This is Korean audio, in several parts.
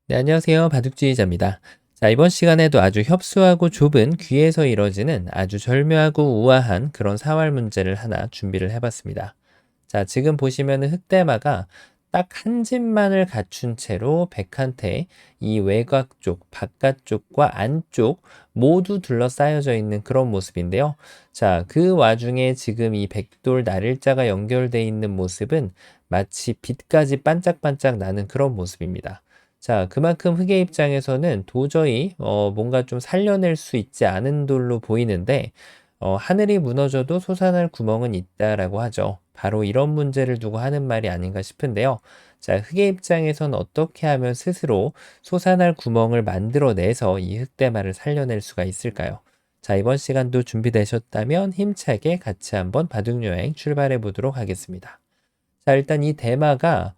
네, 안녕하세요. 바둑주의자입니다. 자, 이번 시간에도 아주 협소하고 좁은 귀에서 이뤄지는 아주 절묘하고 우아한 그런 사활 문제를 하나 준비를 해봤습니다. 자, 지금 보시면은 흑대마가 딱 한 집만을 갖춘 채로 백한테 이 외곽 쪽, 바깥쪽과 안쪽 모두 둘러싸여져 있는 그런 모습인데요. 자, 그 와중에 지금 이 백돌 날일자가 연결되어 있는 모습은 마치 빛까지 반짝반짝 나는 그런 모습입니다. 자, 그만큼 흑의 입장에서는 도저히 뭔가 좀 살려낼 수 있지 않은 돌로 보이는데 하늘이 무너져도 솟아날 구멍은 있다라고 하죠. 바로 이런 문제를 두고 하는 말이 아닌가 싶은데요. 자, 흑의 입장에선 어떻게 하면 스스로 솟아날 구멍을 만들어내서 이 흑대마를 살려낼 수가 있을까요? 자, 이번 시간도 준비되셨다면 힘차게 같이 한번 바둑여행 출발해 보도록 하겠습니다. 자, 일단 이 대마가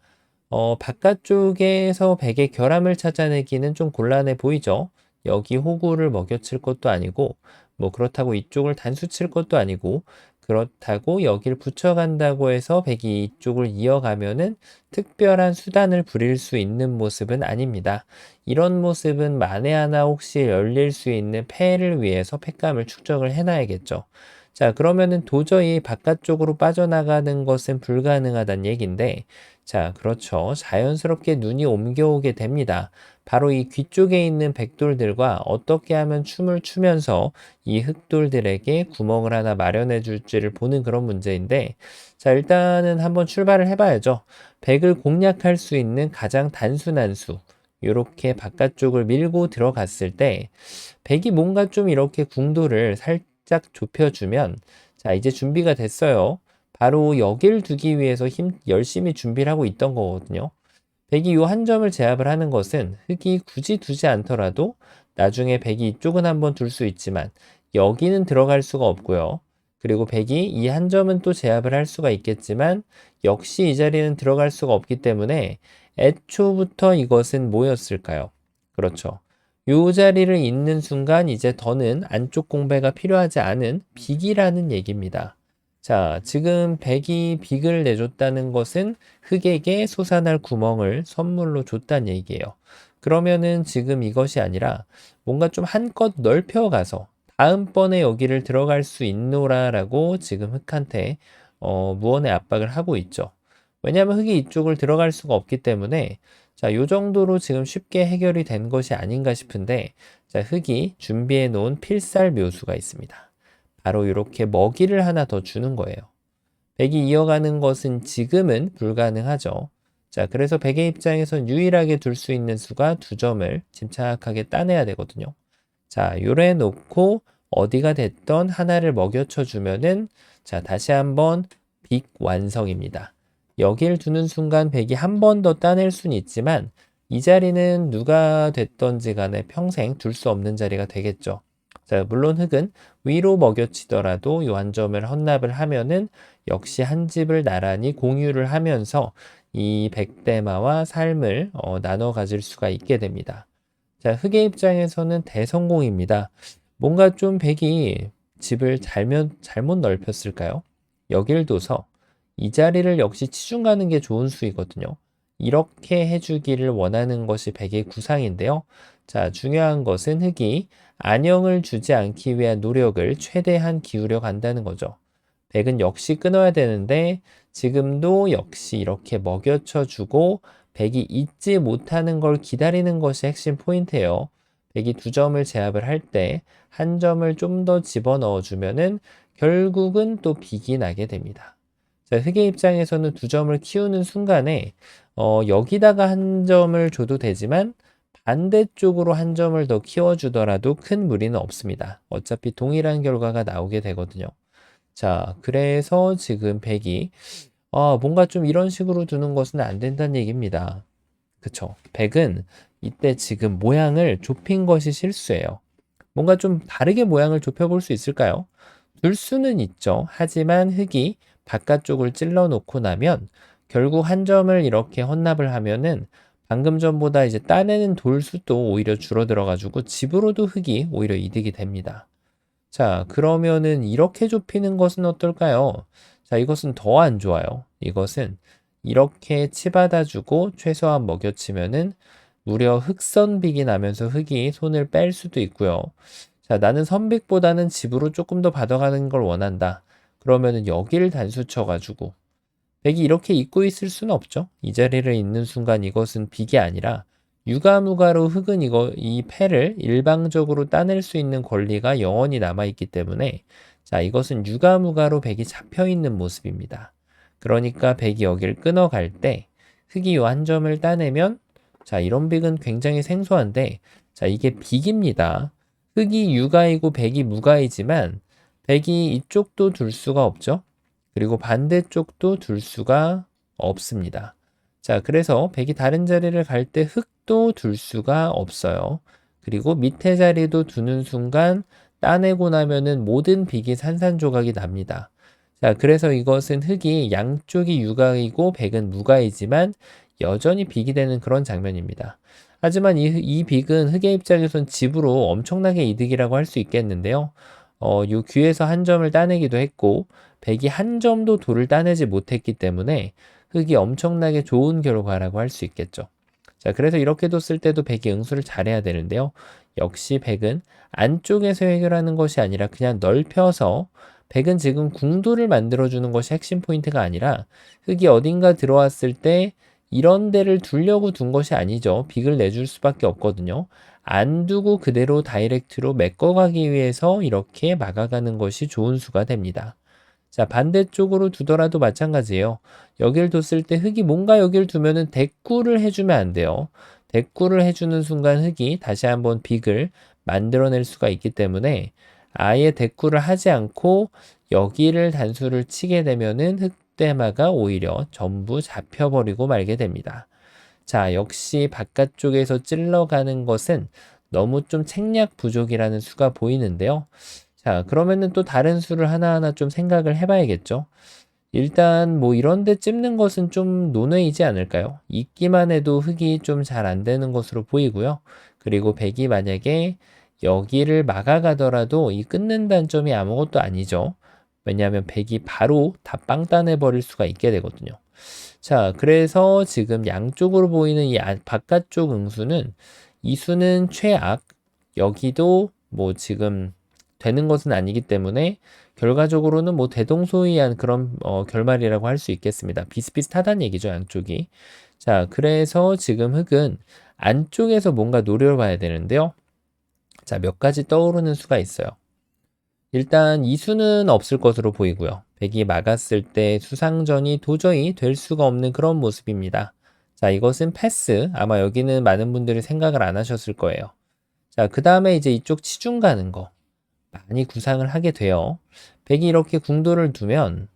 바깥쪽에서 백의 결함을 찾아내기는 좀 곤란해 보이죠. 여기 호구를 먹여칠 것도 아니고, 뭐 그렇다고 이쪽을 단수 칠 것도 아니고, 그렇다고 여기를 붙여간다고 해서 백이 이쪽을 이어가면은 특별한 수단을 부릴 수 있는 모습은 아닙니다. 이런 모습은 만에 하나 혹시 열릴 수 있는 패를 위해서 팩감을 축적을 해놔야겠죠. 자, 그러면은 도저히 바깥쪽으로 빠져나가는 것은 불가능하다는 얘기인데, 자, 그렇죠. 자연스럽게 눈이 옮겨오게 됩니다. 바로 이 귀 쪽에 있는 백돌들과 어떻게 하면 춤을 추면서 이 흑돌들에게 구멍을 하나 마련해 줄지를 보는 그런 문제인데, 자, 일단은 한번 출발을 해봐야죠. 백을 공략할 수 있는 가장 단순한 수. 이렇게 바깥쪽을 밀고 들어갔을 때, 백이 뭔가 좀 이렇게 궁도를 살짝 좁혀주면, 자, 이제 준비가 됐어요. 바로 여길 두기 위해서 열심히 준비를 하고 있던 거거든요. 백이 요 한 점을 제압을 하는 것은 흑이 굳이 두지 않더라도 나중에 백이 이쪽은 한번 둘 수 있지만 여기는 들어갈 수가 없고요. 그리고 백이 이 한 점은 또 제압을 할 수가 있겠지만 역시 이 자리는 들어갈 수가 없기 때문에 애초부터 이것은 뭐였을까요? 그렇죠. 요 자리를 잇는 순간 이제 더는 안쪽 공배가 필요하지 않은 빅이라는 얘기입니다. 자, 지금 백이 빅을 내줬다는 것은 흑에게 솟아날 구멍을 선물로 줬다는 얘기예요. 그러면은 지금 이것이 아니라 뭔가 좀 한껏 넓혀가서 다음번에 여기를 들어갈 수 있노라라고 지금 흑한테 무언의 압박을 하고 있죠. 왜냐하면 흑이 이쪽을 들어갈 수가 없기 때문에 자, 요 정도로 지금 쉽게 해결이 된 것이 아닌가 싶은데 자, 흑이 준비해 놓은 필살 묘수가 있습니다. 바로 이렇게 먹이를 하나 더 주는 거예요. 백이 이어가는 것은 지금은 불가능하죠. 자, 그래서 백의 입장에선 유일하게 둘 수 있는 수가 두 점을 침착하게 따내야 되거든요. 자, 요래 놓고 어디가 됐던 하나를 먹여쳐 주면은 자, 다시 한번 빅 완성입니다. 여길 두는 순간 백이 한 번 더 따낼 수는 있지만 이 자리는 누가 됐던지 간에 평생 둘 수 없는 자리가 되겠죠. 자, 물론 흑은 위로 먹여치더라도 요 한 점을 헌납을 하면은 역시 한 집을 나란히 공유를 하면서 이 백대마와 삶을 나눠 가질 수가 있게 됩니다. 자, 흑의 입장에서는 대성공입니다. 뭔가 좀 백이 집을 잘못 넓혔을까요? 여길 둬서 이 자리를 역시 치중 가는 게 좋은 수이거든요. 이렇게 해주기를 원하는 것이 백의 구상인데요. 자, 중요한 것은 흑이 안형을 주지 않기 위한 노력을 최대한 기울여 간다는 거죠. 백은 역시 끊어야 되는데 지금도 역시 이렇게 먹여쳐 주고 백이 잊지 못하는 걸 기다리는 것이 핵심 포인트예요. 백이 두 점을 제압을 할 때 한 점을 좀 더 집어넣어 주면은 결국은 또 빅이 나게 됩니다. 자, 흑의 입장에서는 두 점을 키우는 순간에 여기다가 한 점을 줘도 되지만 반대쪽으로 한 점을 더 키워주더라도 큰 무리는 없습니다. 어차피 동일한 결과가 나오게 되거든요. 자, 그래서 지금 백이 뭔가 좀 이런 식으로 두는 것은 안 된다는 얘기입니다. 그쵸? 백은 이때 지금 모양을 좁힌 것이 실수예요. 뭔가 좀 다르게 모양을 좁혀볼 수 있을까요? 둘 수는 있죠. 하지만 흙이 바깥쪽을 찔러 놓고 나면 결국 한 점을 이렇게 헌납을 하면은 방금 전보다 이제 따내는 돌 수도 오히려 줄어들어 가지고 집으로도 흙이 오히려 이득이 됩니다. 자, 그러면은 이렇게 좁히는 것은 어떨까요? 자, 이것은 더 안 좋아요. 이것은 이렇게 치받아주고 최소한 먹여치면은 무려 흑선빅이 나면서 흑이 손을 뺄 수도 있고요. 자, 나는 선빅보다는 집으로 조금 더 받아가는 걸 원한다. 그러면은 여기를 단수 쳐가지고 백이 이렇게 있고 있을 수는 없죠. 이 자리를 있는 순간 이것은 빅이 아니라 유가무가로 흑은 이 패를 일방적으로 따낼 수 있는 권리가 영원히 남아있기 때문에 자, 이것은 유가무가로 백이 잡혀 있는 모습입니다. 그러니까 백이 여기를 끊어갈 때 흑이 요 한 점을 따내면 자, 이런 빅은 굉장히 생소한데 자, 이게 빅입니다. 흑이 유가이고 백이 무가이지만 백이 이쪽도 둘 수가 없죠. 그리고 반대쪽도 둘 수가 없습니다. 자, 그래서 백이 다른 자리를 갈 때 흑도 둘 수가 없어요. 그리고 밑에 자리도 두는 순간 따내고 나면은 모든 빅이 산산조각이 납니다. 자, 그래서 이것은 흑이 양쪽이 유가이고 백은 무가이지만 여전히 빅이 되는 그런 장면입니다. 하지만 이 빅은 흑의 입장에선 집으로 엄청나게 이득이라고 할 수 있겠는데요. 요 귀에서 한 점을 따내기도 했고 백이 한 점도 돌을 따내지 못했기 때문에 흑이 엄청나게 좋은 결과라고 할 수 있겠죠. 자, 그래서 이렇게 뒀을 때도 백이 응수를 잘해야 되는데요. 역시 백은 안쪽에서 해결하는 것이 아니라 그냥 넓혀서 백은 지금 궁도를 만들어주는 것이 핵심 포인트가 아니라 흑이 어딘가 들어왔을 때 이런 데를 두려고 둔 것이 아니죠. 빅을 내줄 수밖에 없거든요. 안 두고 그대로 다이렉트로 메꿔가기 위해서 이렇게 막아가는 것이 좋은 수가 됩니다. 자, 반대쪽으로 두더라도 마찬가지예요. 여길 뒀을 때 흑이 뭔가 여길 두면은 대꾸를 해주면 안 돼요. 대꾸를 해주는 순간 흑이 다시 한번 빅을 만들어낼 수가 있기 때문에 아예 대꾸를 하지 않고 여기를 단수를 치게 되면은 흑대마가 오히려 전부 잡혀버리고 말게 됩니다. 자, 역시 바깥쪽에서 찔러가는 것은 너무 좀 책략 부족이라는 수가 보이는데요. 자, 그러면은 또 다른 수를 하나하나 좀 생각을 해봐야겠죠. 일단 뭐 이런 데 찝는 것은 좀 논외이지 않을까요? 있기만 해도 흑이 좀 잘 안 되는 것으로 보이고요. 그리고 백이 만약에 여기를 막아가더라도 이 끊는 단점이 아무것도 아니죠. 왜냐하면 백이 바로 다 빵따내 버릴 수가 있게 되거든요. 자, 그래서 지금 양쪽으로 보이는 이 바깥쪽 응수는 이 수는 최악, 여기도 뭐 지금 되는 것은 아니기 때문에 결과적으로는 뭐 대동소이한 그런 결말이라고 할 수 있겠습니다. 비슷비슷하다는 얘기죠, 양쪽이. 자, 그래서 지금 흑은 안쪽에서 뭔가 노려봐야 되는데요. 자, 몇 가지 떠오르는 수가 있어요. 일단 이 수는 없을 것으로 보이고요. 백이 막았을 때 수상전이 도저히 될 수가 없는 그런 모습입니다. 자, 이것은 패스. 아마 여기는 많은 분들이 생각을 안 하셨을 거예요. 자, 그 다음에 이제 이쪽 치중 가는 거. 많이 구상을 하게 돼요. 백이 이렇게 궁도를 두면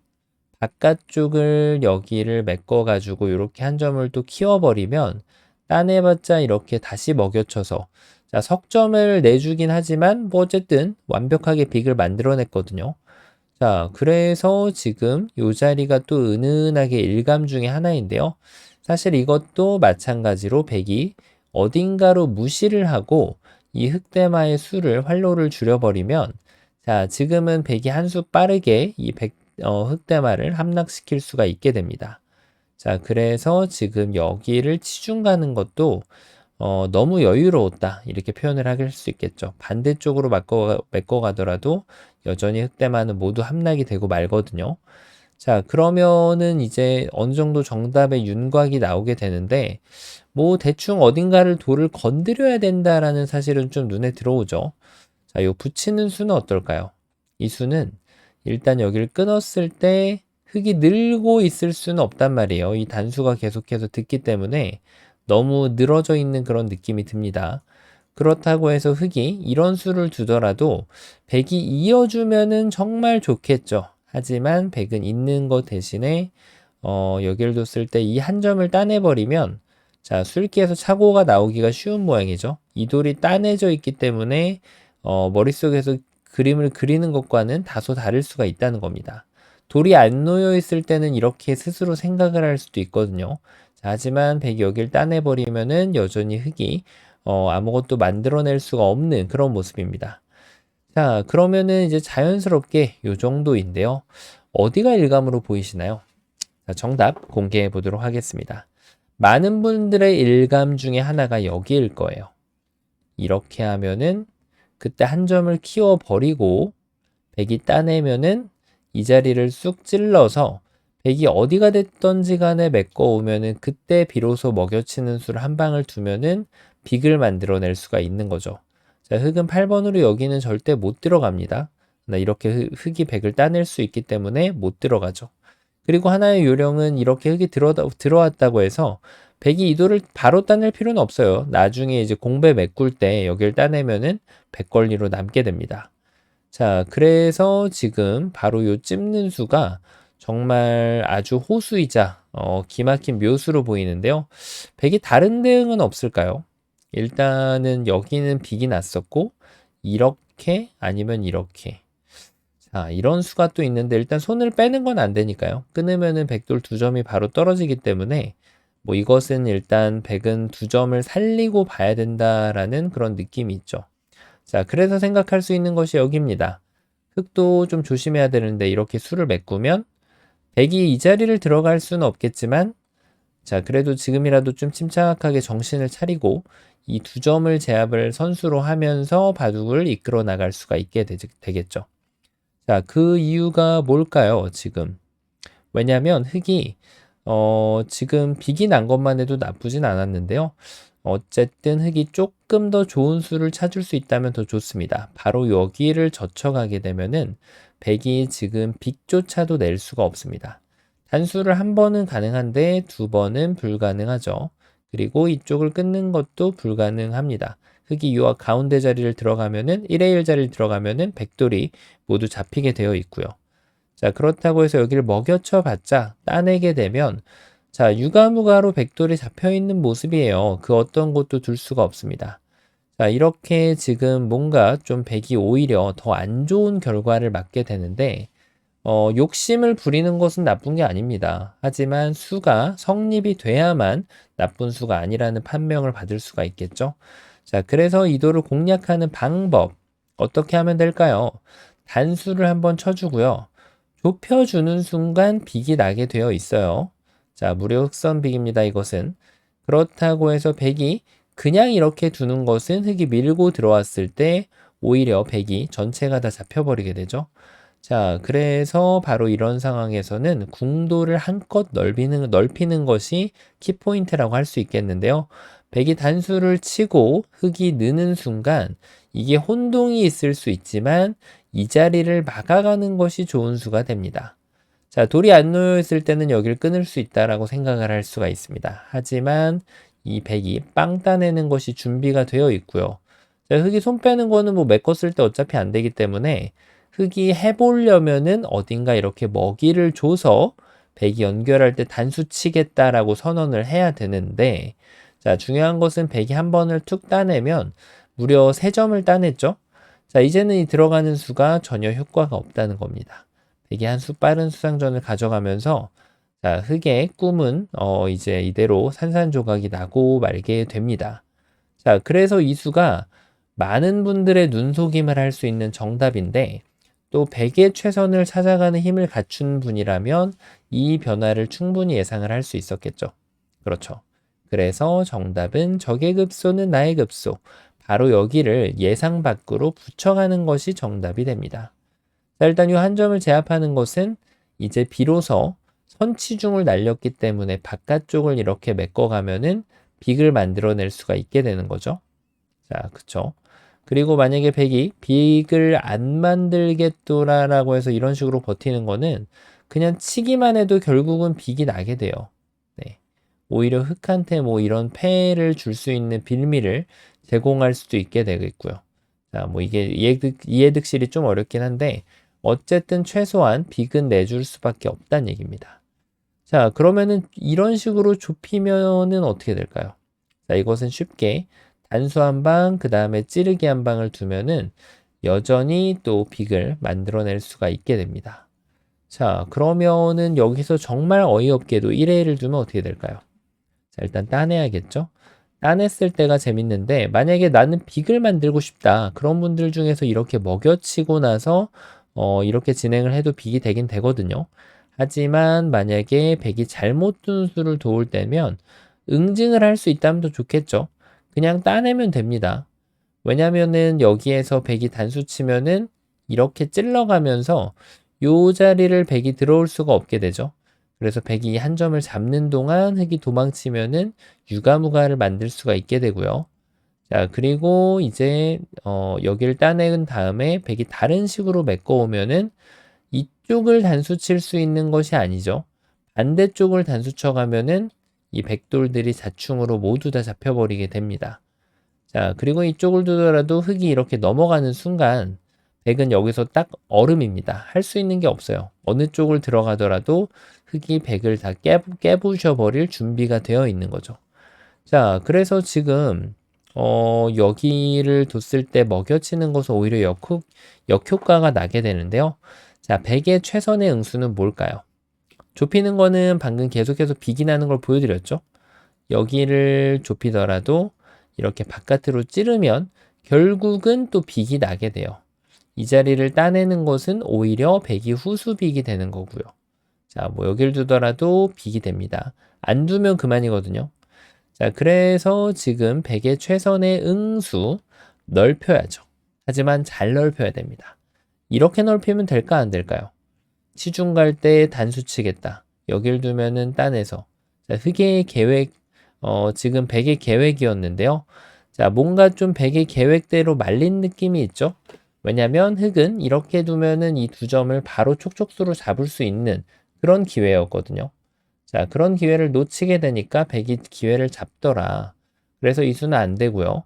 바깥쪽을 여기를 메꿔가지고 이렇게 한 점을 또 키워버리면 따내봤자 이렇게 다시 먹여쳐서 자, 석점을 내주긴 하지만 뭐 어쨌든 완벽하게 빅을 만들어냈거든요. 자, 그래서 지금 이 자리가 또 은은하게 일감 중에 하나인데요. 사실 이것도 마찬가지로 백이 어딘가로 무시를 하고 이 흑대마의 수를 활로를 줄여버리면 자, 지금은 백이 한 수 빠르게 이 흑대마를 함락시킬 수가 있게 됩니다. 자, 그래서 지금 여기를 치중 가는 것도 너무 여유로웠다. 이렇게 표현을 할 수 있겠죠. 반대쪽으로 메꿔가더라도 여전히 흑대마는 모두 함락이 되고 말거든요. 자, 그러면은 이제 어느 정도 정답의 윤곽이 나오게 되는데, 뭐 대충 어딘가를 돌을 건드려야 된다라는 사실은 좀 눈에 들어오죠. 자, 요 붙이는 수는 어떨까요? 이 수는 일단 여기를 끊었을 때 흙이 늘고 있을 수는 없단 말이에요. 이 단수가 계속해서 듣기 때문에 너무 늘어져 있는 그런 느낌이 듭니다. 그렇다고 해서 흙이 이런 수를 두더라도 100이 이어주면은 정말 좋겠죠. 하지만 100은 있는 것 대신에 여기를 뒀을 때 이 한 점을 따내버리면 자, 술기에서 착오가 나오기가 쉬운 모양이죠. 이 돌이 따내져 있기 때문에 머릿속에서 그림을 그리는 것과는 다소 다를 수가 있다는 겁니다. 돌이 안 놓여 있을 때는 이렇게 스스로 생각을 할 수도 있거든요. 자, 하지만 100이 여기를 따내버리면은 여전히 흙이 아무것도 만들어낼 수가 없는 그런 모습입니다. 자, 그러면은 이제 자연스럽게 요 정도인데요. 어디가 일감으로 보이시나요? 자, 정답 공개해 보도록 하겠습니다. 많은 분들의 일감 중에 하나가 여기일 거예요. 이렇게 하면은 그때 한 점을 키워버리고 백이 따내면은 이 자리를 쑥 찔러서 백이 어디가 됐던지 간에 메꿔오면은 그때 비로소 먹여치는 수를 한 방을 두면은 빅을 만들어낼 수가 있는 거죠. 자, 흑은 8번으로 여기는 절대 못 들어갑니다. 이렇게 흑이 백을 따낼 수 있기 때문에 못 들어가죠. 그리고 하나의 요령은 이렇게 흑이 들어왔다고 해서 백이 이 돌을 바로 따낼 필요는 없어요. 나중에 이제 공배 메꿀 때 여기를 따내면은 백걸리로 남게 됩니다. 자, 그래서 지금 바로 요 찝는 수가 정말 아주 호수이자 기막힌 묘수로 보이는데요. 백이 다른 대응은 없을까요? 일단은 여기는 빅이 났었고 이렇게 아니면 이렇게. 자, 이런 수가 또 있는데 일단 손을 빼는 건 안 되니까요. 끊으면은 백돌 두 점이 바로 떨어지기 때문에 뭐 이것은 일단 백은 두 점을 살리고 봐야 된다라는 그런 느낌이 있죠. 자, 그래서 생각할 수 있는 것이 여기입니다. 흑도 좀 조심해야 되는데 이렇게 수를 메꾸면 백이 이 자리를 들어갈 수는 없겠지만 자, 그래도 지금이라도 좀 침착하게 정신을 차리고 이 두 점을 제압을 선수로 하면서 바둑을 이끌어 나갈 수가 있게 되겠죠. 자, 그 이유가 뭘까요, 지금? 왜냐면 흑이 지금 빅이 난 것만 해도 나쁘진 않았는데요. 어쨌든 흑이 조금 더 좋은 수를 찾을 수 있다면 더 좋습니다. 바로 여기를 젖혀가게 되면은 백이 지금 빅조차도 낼 수가 없습니다. 단수를 한 번은 가능한데 두 번은 불가능하죠. 그리고 이쪽을 끊는 것도 불가능합니다. 흑이 요 가운데 자리를 들어가면은 1의 1 자리를 들어가면은 백돌이 모두 잡히게 되어 있고요. 자, 그렇다고 해서 여기를 먹여쳐 봤자 따내게 되면 자, 유가무가로 백돌이 잡혀 있는 모습이에요. 그 어떤 곳도 둘 수가 없습니다. 자, 이렇게 지금 뭔가 좀 백이 오히려 더 안 좋은 결과를 맞게 되는데 욕심을 부리는 것은 나쁜 게 아닙니다. 하지만 수가 성립이 돼야만 나쁜 수가 아니라는 판명을 받을 수가 있겠죠. 자, 그래서 이도를 공략하는 방법 어떻게 하면 될까요? 단수를 한번 쳐주고요. 좁혀주는 순간 빅이 나게 되어 있어요. 자, 무료 흑선 빅입니다. 이것은. 그렇다고 해서 백이 그냥 이렇게 두는 것은 흑이 밀고 들어왔을 때 오히려 백이 전체가 다 잡혀버리게 되죠. 자, 그래서 바로 이런 상황에서는 궁도를 한껏 넓히는 것이 키포인트라고 할 수 있겠는데요. 백이 단수를 치고 흑이 느는 순간 이게 혼동이 있을 수 있지만 이 자리를 막아가는 것이 좋은 수가 됩니다. 자, 돌이 안 놓여 있을 때는 여기를 끊을 수 있다라고 생각을 할 수가 있습니다. 하지만 이 백이 빵 따내는 것이 준비가 되어 있고요. 자, 흑이 손 빼는 거는 뭐 메꿨을 때 어차피 안 되기 때문에 흑이 해보려면은 어딘가 이렇게 먹이를 줘서 백이 연결할 때 단수 치겠다라고 선언을 해야 되는데 자, 중요한 것은 백이 한 번을 툭 따내면 무려 3점을 따냈죠. 자, 이제는 이 들어가는 수가 전혀 효과가 없다는 겁니다. 백이 한 수 빠른 수상전을 가져가면서 자, 흑의 꿈은 이제 이대로 산산조각이 나고 말게 됩니다. 자, 그래서 이 수가 많은 분들의 눈속임을 할 수 있는 정답인데 또 백의 최선을 찾아가는 힘을 갖춘 분이라면 이 변화를 충분히 예상을 할 수 있었겠죠. 그렇죠. 그래서 정답은 적의 급소는 나의 급소. 바로 여기를 예상 밖으로 붙여가는 것이 정답이 됩니다. 자, 일단 이 한 점을 제압하는 것은 이제 비로소 선치중을 날렸기 때문에 바깥쪽을 이렇게 메꿔가면은 빅을 만들어낼 수가 있게 되는 거죠. 자, 그쵸. 그리고 만약에 백이 빅을 안 만들겠더라라고 해서 이런 식으로 버티는 거는 그냥 치기만 해도 결국은 빅이 나게 돼요. 네. 오히려 흑한테 뭐 이런 패를 줄 수 있는 빌미를 제공할 수도 있게 되겠고요. 자, 뭐 이게 이해득실이 좀 어렵긴 한데 어쨌든 최소한 빅은 내줄 수밖에 없다는 얘기입니다. 자, 그러면은 이런 식으로 좁히면은 어떻게 될까요? 자, 이것은 쉽게 단수 한 방, 그 다음에 찌르기 한 방을 두면은 여전히 또 빅을 만들어낼 수가 있게 됩니다. 자, 그러면은 여기서 정말 어이없게도 1의 1을 두면 어떻게 될까요? 자, 일단 따내야겠죠? 따냈을 때가 재밌는데 만약에 나는 빅을 만들고 싶다. 그런 분들 중에서 이렇게 먹여치고 나서 이렇게 진행을 해도 빅이 되긴 되거든요. 하지만 만약에 백이 잘못 둔 수를 도울 때면 응징을 할 수 있다면 더 좋겠죠. 그냥 따내면 됩니다. 왜냐면은 여기에서 백이 단수 치면은 이렇게 찔러가면서 요 자리를 백이 들어올 수가 없게 되죠. 그래서 백이 한 점을 잡는 동안 흑이 도망치면은 유가무가를 만들 수가 있게 되고요. 자, 그리고 이제 여기를 따낸 다음에 백이 다른 식으로 메꿔오면은 이쪽을 단수 칠 수 있는 것이 아니죠. 반대쪽을 단수 쳐가면은 이 백돌들이 자충으로 모두 다 잡혀버리게 됩니다. 자, 그리고 이쪽을 두더라도 흑이 이렇게 넘어가는 순간 백은 여기서 딱 얼음입니다. 할 수 있는 게 없어요. 어느 쪽을 들어가더라도 흑이 백을 다 깨부셔 버릴 준비가 되어 있는 거죠. 자, 그래서 지금 여기를 뒀을 때 먹여치는 것은 오히려 역효과가 나게 되는데요. 자, 백의 최선의 응수는 뭘까요? 좁히는 거는 방금 계속해서 빅이 나는 걸 보여드렸죠. 여기를 좁히더라도 이렇게 바깥으로 찌르면 결국은 또 빅이 나게 돼요. 이 자리를 따내는 것은 오히려 백이 후수빅이 되는 거고요. 자, 뭐 여길 두더라도 빅이 됩니다. 안 두면 그만이거든요. 자, 그래서 지금 백의 최선의 응수 넓혀야죠. 하지만 잘 넓혀야 됩니다. 이렇게 넓히면 될까 안 될까요? 치중 갈 때 단수 치겠다. 여길 두면은 따내서. 자, 흑의 계획, 지금 백의 계획이었는데요. 자, 뭔가 좀 백의 계획대로 말린 느낌이 있죠? 왜냐면 흑은 이렇게 두면은 이 두 점을 바로 촉촉수로 잡을 수 있는 그런 기회였거든요. 자, 그런 기회를 놓치게 되니까 백이 기회를 잡더라. 그래서 이 수는 안 되고요.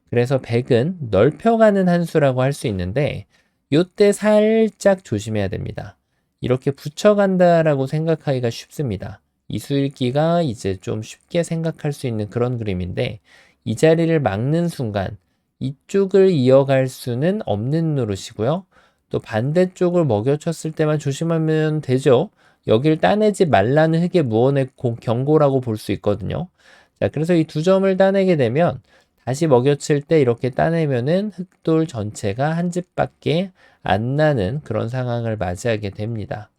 그래서 백은 넓혀가는 한 수라고 할 수 있는데 요때 살짝 조심해야 됩니다. 이렇게 붙여간다라고 생각하기가 쉽습니다. 이수읽기가 이제 좀 쉽게 생각할 수 있는 그런 그림인데 이 자리를 막는 순간 이쪽을 이어갈 수는 없는 노릇이고요. 또 반대쪽을 먹여쳤을 때만 조심하면 되죠. 여길 따내지 말라는 흑의 무언의 경고라고 볼 수 있거든요. 자, 그래서 이 두 점을 따내게 되면 다시 먹여칠 때 이렇게 따내면은 흑돌 전체가 한 집밖에 안 나는 그런 상황을 맞이하게 됩니다.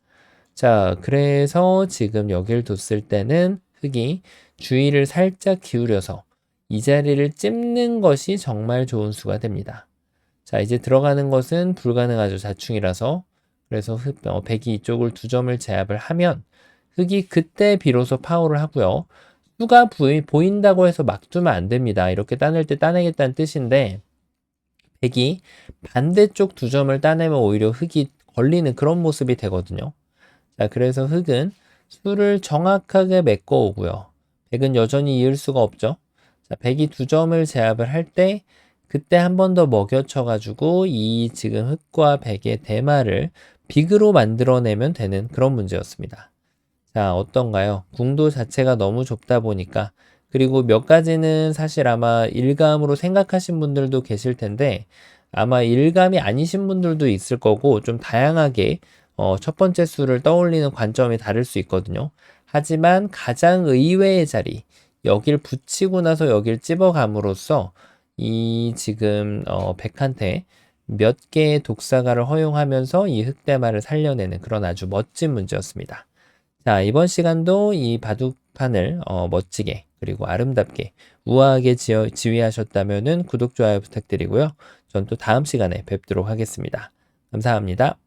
자, 그래서 지금 여길 뒀을 때는 흑이 주의를 살짝 기울여서 이 자리를 찝는 것이 정말 좋은 수가 됩니다. 자, 이제 들어가는 것은 불가능하죠. 자충이라서. 그래서 백이 이쪽을 두 점을 제압을 하면 흑이 그때 비로소 파워를 하고요. 수가 보인다고 해서 막 두면 안 됩니다. 이렇게 따낼 때 따내겠다는 뜻인데 백이 반대쪽 두 점을 따내면 오히려 흑이 걸리는 그런 모습이 되거든요. 자, 그래서 흑은 수를 정확하게 메꿔 오고요. 백은 여전히 이을 수가 없죠. 자, 백이 두 점을 제압을 할 때 그때 한 번 더 먹여쳐 가지고 이 지금 흑과 백의 대마를 빅으로 만들어내면 되는 그런 문제였습니다. 자, 어떤가요? 궁도 자체가 너무 좁다 보니까 그리고 몇 가지는 사실 아마 일감으로 생각하신 분들도 계실 텐데 아마 일감이 아니신 분들도 있을 거고 좀 다양하게 첫 번째 수를 떠올리는 관점이 다를 수 있거든요. 하지만 가장 의외의 자리 여길 붙이고 나서 여길 찝어감으로써 이 지금 백한테 몇 개의 독사가를 허용하면서 이 흑대마를 살려내는 그런 아주 멋진 문제였습니다. 자, 이번 시간도 이 바둑판을 멋지게 그리고 아름답게 우아하게 지휘하셨다면 구독, 좋아요 부탁드리고요. 전 또 다음 시간에 뵙도록 하겠습니다. 감사합니다.